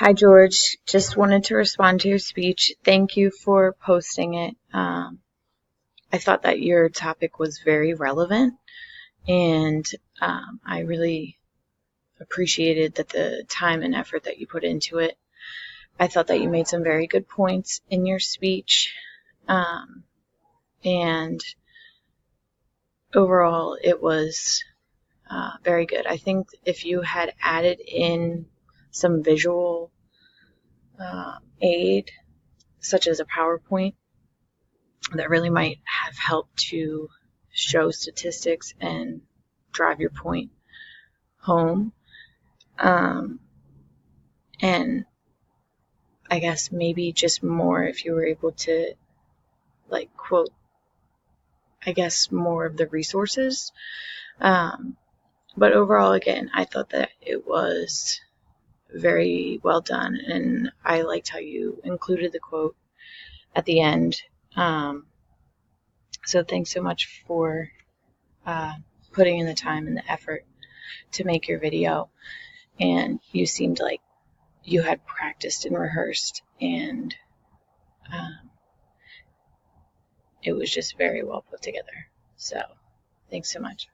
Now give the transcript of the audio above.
Hi, George. Just wanted to respond to your speech. Thank you for posting it. I thought that your topic was very relevant, and I really appreciated the time and effort that you put into it. I thought that you made some very good points in your speech, and overall, it was very good. I think if you had added in some visual aid, such as a PowerPoint, that really might have helped to show statistics and drive your point home. And I guess maybe just more if you were able to quote, I guess, more of the resources. But overall, again, I thought that it was very well done, and I liked how you included the quote at the end. So thanks so much for putting in the time and the effort to make your video. And you seemed like you had practiced and rehearsed, and it was just very well put together. So thanks so much.